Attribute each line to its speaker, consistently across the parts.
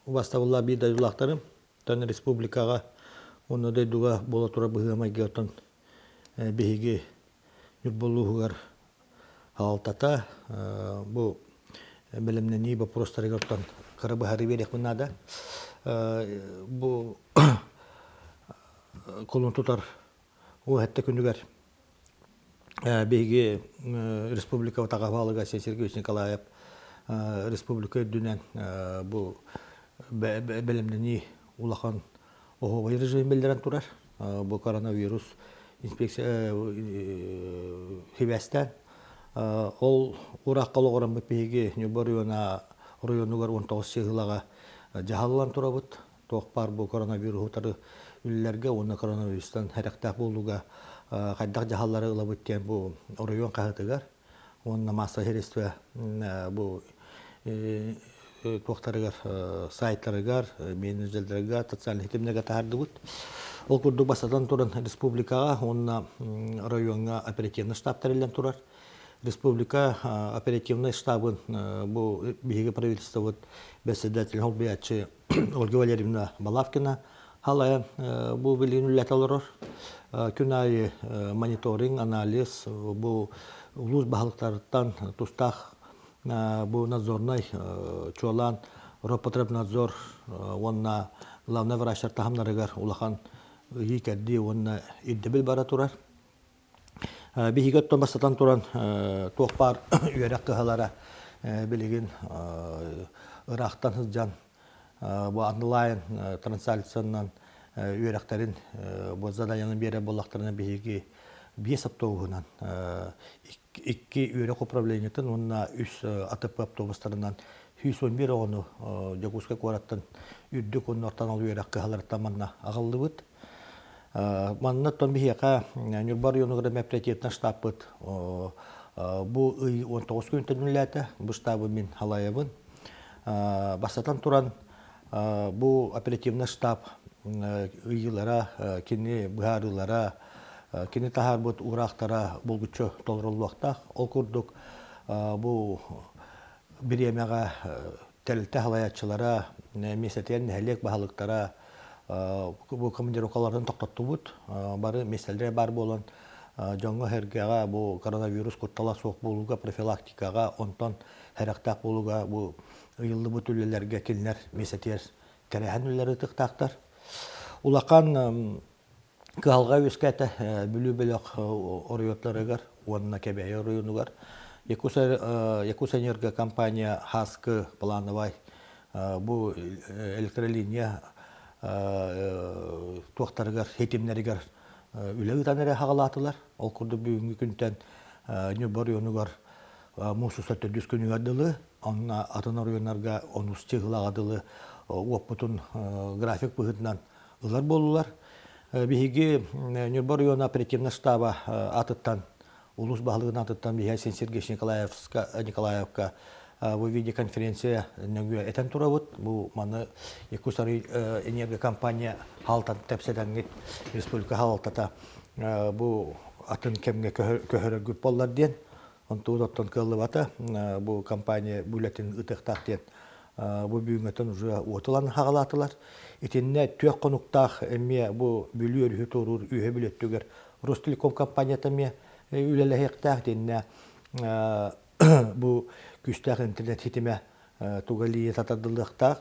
Speaker 1: Ваставылла bir dayulaqtarım. Tön республикаға оны дайдуға бола тұра бұғымай геотон бейгі юрболуғығар алтата. Бұл білімнен не бұл простары геотон қырыбы хары берек мұнада. Бұл қолын тұтар о әтті күндігер бейгі республика тағавалыға Сергеевич Николаев республика өддінен бұл білімнен не улахан оғывай режим білдірен тұрар. Бұл коронавирус инспекция хивестен. Ол ұрақ қалы оған бәпеге Нюбор районуғар 19 шеғылаға жағалылан тұра бұд. Тоқпар бұл коронавирус ұтары үлілерге, оны коронавирустан әріқтақ болуға қайдақ жағалылары ұла бұттен бұл район қағытығар. Оны маса херестігі бұл тоқтарығар, сайттарығар, менеджерлерігар, социальный хетімдегі тағарды бұд. Ол күрді басадан тұрын республикаға, оны районға оперативный штабтарылен тұрар. Республика оперативный штабын бұл бейгі правительство бұд бәседатель Холбиятчы Ольга Валерьевна Балавкина халая бұл білген үлләт алырыр. Күн айы мониторинг, анализ, бұл улус бағылықтарыттан тұстақ бұл надзорный чуалан Ропотребнадзор онна главный врачтар тахамнарыгар улахан екерді онна иддебіл бара тұрар. Бейгеттен бастатан тұран тоқпар үйерек қығалара білеген ұрақтан хызжан бұл онлайн трансляциянан үйеректерін бұл задаянын бере болақтарына бейге 5 автобусынан 2 үйерек управлениятын онна 3 АТП автобустарынан 111 оғыны Жакускай қораттан үрдік оның ортан алу үйерек қығаларыттан манна ағылды бұд. Маннаттан бейеқа Нюрбар районуғыры мәпрететіна штаб бұд. Бұл 19 күн тәдімләті, бұл штабы мен халайабын. Басатан тұран бұл оперативный штаб үйілара, кені бұғарылара, кені тахар бұд урақтара бұлгүтчі толырылуақтақ. Ол күрдік бұл біремеға тәлілті халаятчылара, месеттерін әлек бағалықтара, бұл командировкалардан тоқтатты бұд. Бары меселдер бар болын жаңғы әргеға бұл коронавирус құттала соқ болуға, профилактикаға, онтан әріқтақ болуға, бұл ұйылды бұд үлелерге келінер месеттер тәрәхін үлері тұқтақтар. Улақан қығалға өскәті бүлі-бүліқ орыйотларығар, онына кәбәйі орыйонығар. Якус энерго компания Хаскы Плановай бұл электролиния тоқтарығар, хетімнерігер үлі ұтаныры хағалатылар. Ол күрді бүгінгі күнтен Нюбор районығар мұсыстаты дүз күні адылы, онына атын районарға онус чығыла адылы опытын график бұғытынан ұлар болулар. Бейге Нюрбор районы оперативный штаба атыттан, улус бағылығын атыттан Бейхайсен Сергеевич Николаевка бұл видеоконференция нөңгі әтен тұра бұд. Бұл маны Якусары энергокомпания халтан тәпседен республика халтата бұл атын кемге көхірі күп болар ден. Онты ұдаттан кылы бата бұл компания бүлетін ұтықтақ ден. Бұл бүйіңетін уже отылан хағалатылар. Етінне төк қонуқтақ әме бұл бүлі өрі тұрыр үйе білеттігер. Ростелеком компанията ме үлелі хектақ денне бұл күстәқ интернет хетіме туғалия татадылықтақ.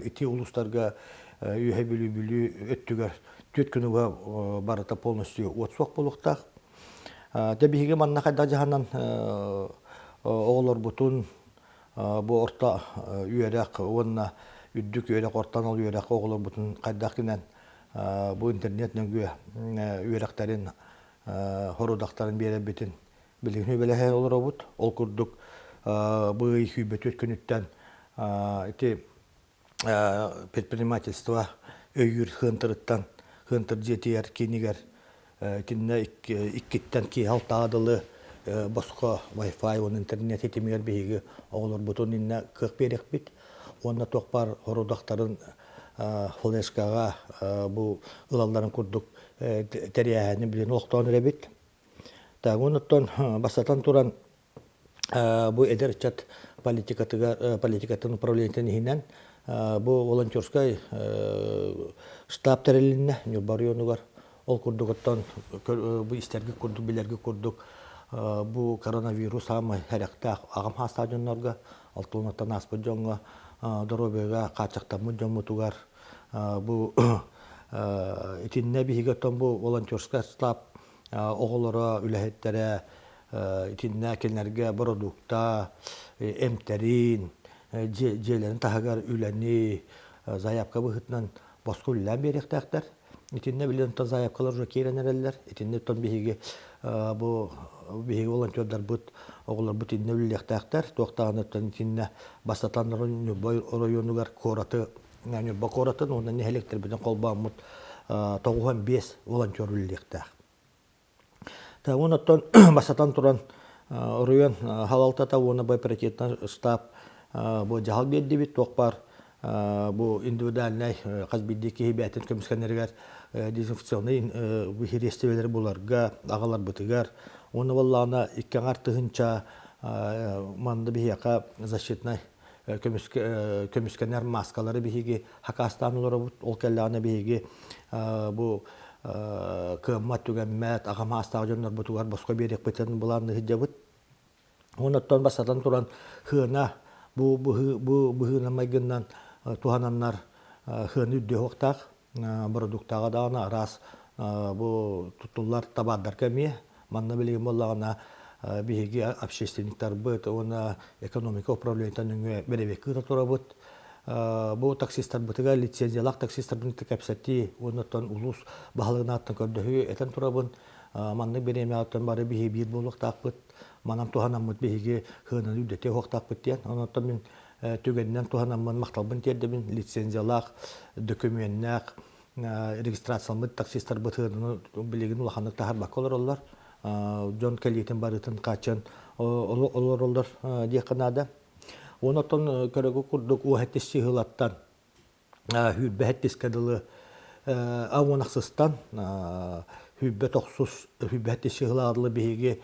Speaker 1: Еті ұлыстарға үйе бүлі өттігер. Төт күніға барыта полностью отсоқ болуқтақ. Дәбіге манна қайда жағанан оғылар бұтын бұл орта үйерек, онына үддік үйерек, ортан ол үйерек оғылар бұтын қайдақ кенен бұл интернет нөңгі үйеректерін, хорудақтарын бере бетін білігіні біліғай олар бұд. Ол күрдік бұл үйбет өткініттен предпринимательство өйір хынтырыттан, хынтыр жетер кенігер кенне иккеттен ки алтадылы басқа Wi-Fi, он интернет етемегер бейгі оғылар бұтын инна қық берек бит. Онна тоқпар хорудақтарын флешкаға бұл ұлаларын күрдік тәрияғаны білен оқтауын әребет. Оныттан басатан тұран бұл әдер чат политикатын управлениятын хинен бу волонтерской штаб терелинне Нюрба районугар ол курдуготтон бу истерги курдук билерги курдук бу коронавирус амы хәрәктә агым хастадионнарга алтылнаттан аспы жоңга доробега качактамы жоңмутугар бу итинне бигеттон бу волонтерский штаб оголора үләһеттере итинне келнәргә продукта эмтерин желерин тахагар үләни заявка быһытнан боскулла беректәктәр итинне билен та заявкалар жо керенерләр итинне тон биһиге бу биһиге волонтерлар бут оголор бут итинне үллектәктәр токтагыннан итинне басатаннарын бой районугар кораты нәне бакоратын онан нәһелектер бидән колбамут 95 волонтер үллектәк та оннан басатан туран район халалтата оны бай приоритетный штаб бу жахал берди бит токпар бу индивидуальный казбиддики хибәтен көмскәннәргә дезинфекционный бихирестеләр буларга агалар бутыгар оны валлана иккәңәр тыгынча манда бияка защитный көмскәннәр маскалары биһиге хакастанлары ул кәлләне биһиге бу кыммат түгәммәт агама астагыннар бутугар боско берек бетен буларны хиҗабыт оннан басатан туран хына бу хына майгыннан тухананнар хыны дөхтак продуктага дана раз бу тутуллар табаддар кеме манна билеген боллагана биһиге общественниктар быт оны экономика управлениетен беребек кыта турабыт бу таксисттар бытыга лицензиялак таксисттардын кепсети оннан улус баһалыгынатын көрдөһү этен турабын манны беремеаттан бары биһи бир болуктакпыт манам туханаммыт биһиге хыны үдете хоктакпыт диен оннан мен түгеннен туханаммын макталбын тердебин лицензиялак документнак регистрациялмыт таксисттар бытыгын билеген улаханны тахарбак олороллар Джон Келлитин барытын качан олороллар дияканада оннан көрөгө курдук уһаттис сыгылаттан хүббәһеттис кадылы авонаксыстан хүббә тохсус хүббәһеттис сыгыладылы биһиге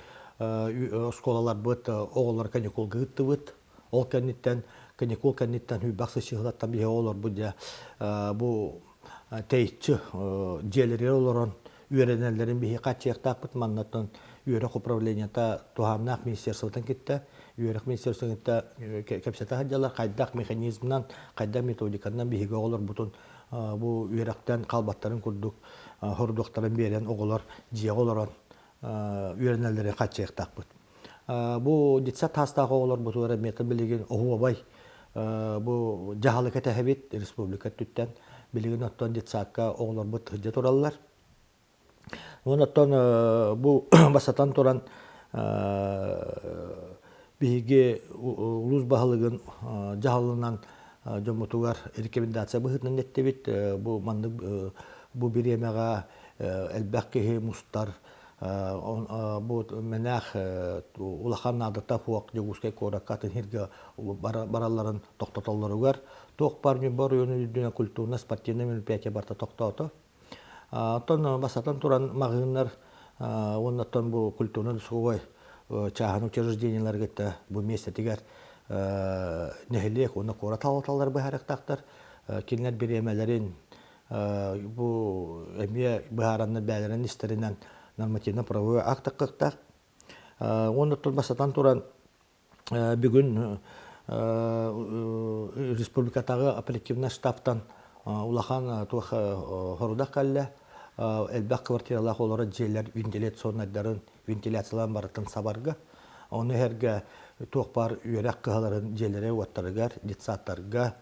Speaker 1: школалар быт оголор каникул гыттыбыт ол каниттен каникул каниттен хүббәксы сыгылаттан биһе олор бу тейчи желери олорон үйренелерин биһи качыктакпыт маннаттан үйрек управлениета тухамнак министерствотан китте үйрек министерствотан китте кепсета хаджалар кайдак механизмнан кайдак методиканан биһиге олор бутун бу үйректен калбаттарын курдук хордуктарын берен оголор жия олорон үйренелерин качыктакпыт бу дитсат хастагы оголор бутура метод билеген огубай бу жахалы кетехебит республика түттен билеген оттон дитсатка оголор бут хыжа тураллар оннан бу басатан туран биһиге улус баһалыгын жахалынан жомутугар рекомендация быһытнан неттебит бу манды бу биремега элбәккеһи мустар бу менах улаханнадыта фуак жогускай коракатын хирге баралларын токтотоллоругар токпар бар юны культурна спортивный мероприятие барта токтото тон басатан туран магыннар оннан бу культурный сугой чахан учреждениялар гетте бу месте тигер нехелек оны кора талаталар бахарактактар кинер биремелерин бу эмие бахаранны бәлерен истеринен нормативно правовой актаккак оннан басатан туран бүгүн республикатагы оперативный штабтан улахан туха хоруда калле элбак квартиралах олора жерлер вентиляциялан барытын сабарга оны херге токпар үйрек кыһаларын жерлере уаттарыгар детсаттарга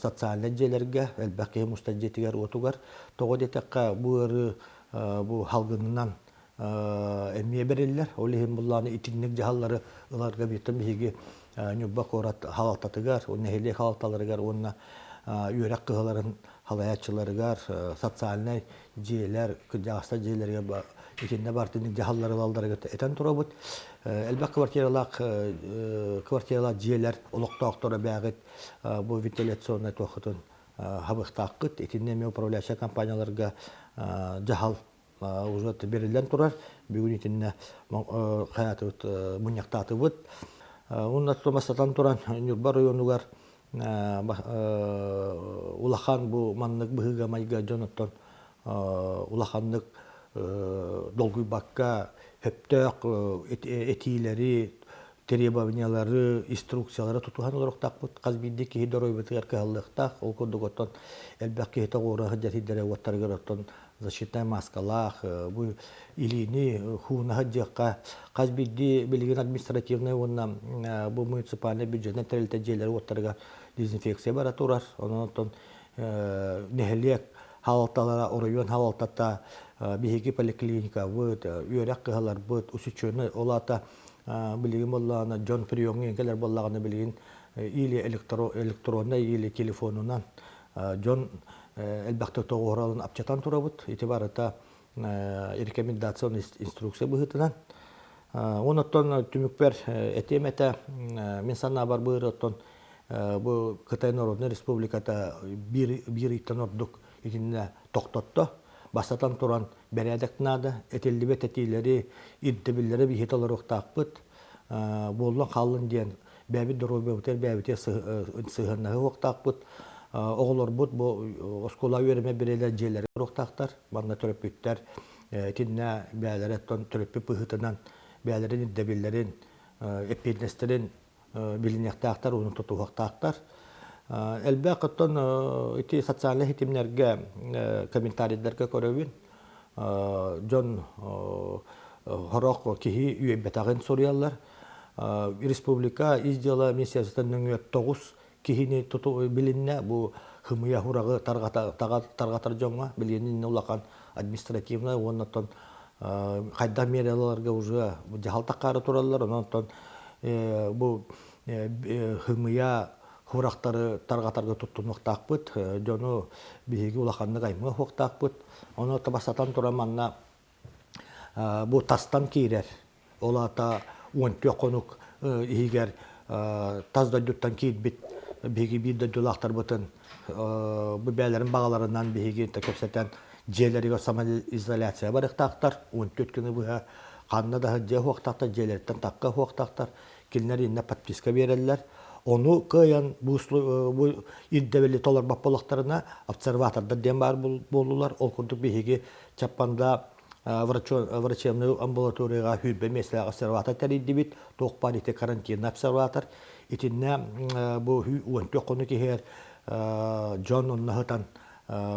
Speaker 1: социальный жерлерге элбак мустаджетигер отугар того детекка бу халгынынан эмие береллер олихин булланы итинник жаһаллары ыларга битем биги нюбба корат халалтатыгар оны хеле халалталарыгар онна үйрек кыһаларын халаячыларыгар социальный жерлер кыжаста жерлерге итинне бартын жаһаллары балдарга этен турабыт элбак квартиралар жерлер улуктоктора бягыт бу вентиляционный тохотун хабыктакыт итинне управляющий компанияларга жаһал уже берилен турар бүгүн итинне хаятыт муньяктатыбыт оннан томасатан туран Нюрба районугар улахан бу маннык быһыга майга жонотон улаханнык долгуй бакка хөптөк этилери требованиялары, инструкциялары тутухан олорохтакпыт казбидди киһи доройбытыгар кыһаллыктах ол курдуготтон элбэх киһите уора хаджатиддере уаттарыгар защитная маскалах бу илини хуна хаджакка казбидди билигин административный онна бу муниципальный бюджетне терилте жээлери уаттарыгар дезинфекция бара турар онотон нехелек халалталара оройон халалтата биһиги поликлиника быт үйрәк кыһалар быт усучуны олата билигин боллаана жон приемный келер боллаганы билигин или электронный или телефонунан жон элбахты тоғыралын апчатан турабыт итибарата рекомендационный инструкция быһытынан оноттон түмүкпер этемете мен санна бар быһыроттон бу Кытай Народный Республиката бир иттен ордук итинне токтотто басатан туран бередек нада этелдибет этилери иддебиллери бихит олоруктакпыт боллон халлын диен бәбит доройбетер бәбите сыгыннагы октакпыт оголор бут бу оскола верме берелер жерлер октактар банда төрөпүттер тинне бәлереттон төрөпү пыхытынан бәлерин иддебиллерин эпиднестерин билинектактар уну тотуактактар элбэкыттон ити социальный хитимнерге комментарийлерге көрөбүн жон хорок кихи үйбетагын соруялар республика издела миссиясынан 9 кихини туту билинне бу хымыя хурагы таргатар жонга билинин улакан административный оннотон кайда мераларга уже жахалтаккары тураллар оннотон бу хымыя хурактары таргатарга туттунуктакпыт жону биһиги улаханнык аймыга хуктакпыт ону табасатан тураманна бу тастан кийрер олата уонтуоконук игер тазда жуттан кийбит биһиги бирде жулактар бытын бу бээлерин багаларынан биһиги көпсетен жээлериге самоизоляция барыктактар уонтуоткүнү буга канна да же хуктактар жээлерден такка хуктактар кинлеринне подписка берелер. Onu kıyan bu iddialı tolar bapalıklarına observatörde demar buldular. Okuduk bir higi çapanda врачебный амбулаторияга hübbe mesela observatör terindibit toqparite karantina observatör itinne bu uontu konu ki her John onnahatan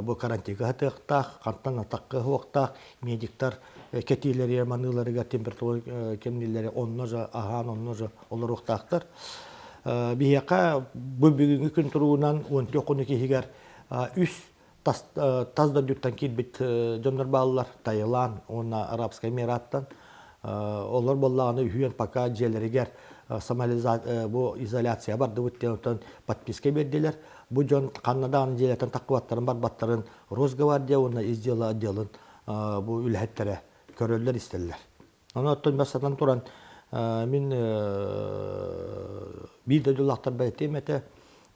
Speaker 1: bu karantina hatıqta qantan ataqqa huqta medikler ketileri manılarga temperatur kemnilleri onnoja ahan onnoja olur huqtaqtar bihaka bu bugünkü gün turunan uontu konu ki higer üst Tazda dürtten kilbit döner bağlılar Tayland, ona Arapska Emirat'tan. Onlar bollağını hüyen paka jeleri ger bu izolatsiya var. Dıvıttan patpiske verdiler. Bu jon Kanada'nın jeletten takıvatların barbatların Rosgvardiya ona izdiyala adiyalın bu ülhettere köröller isterler. Ona ottan basatan turan min bir de dullaktar baytemete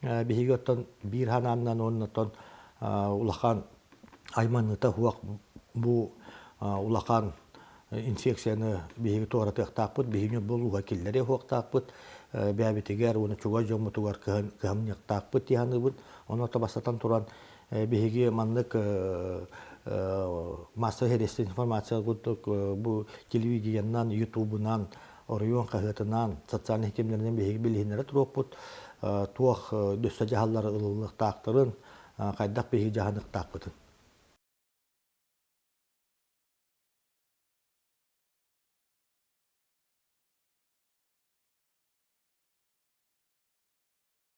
Speaker 1: bir ottan bir hanandan ondan улахан айманыта хуак бу улахан инфекцияны биһиги туара тактаппыт биһине болуга киллере хуактаппыт бәбитигер уны чуга жомутугар кыһамняктаппыт яныбыт оны табасатан туран биһиги маннык масса хересте информация бу телевидениянан ютубунан орыйон кагытынан социальный хикемлеринен биһиги билихинере туроппут туах дөссө жаһаллар ылылыктактырын кайдак биһиги жаһаныктакпытын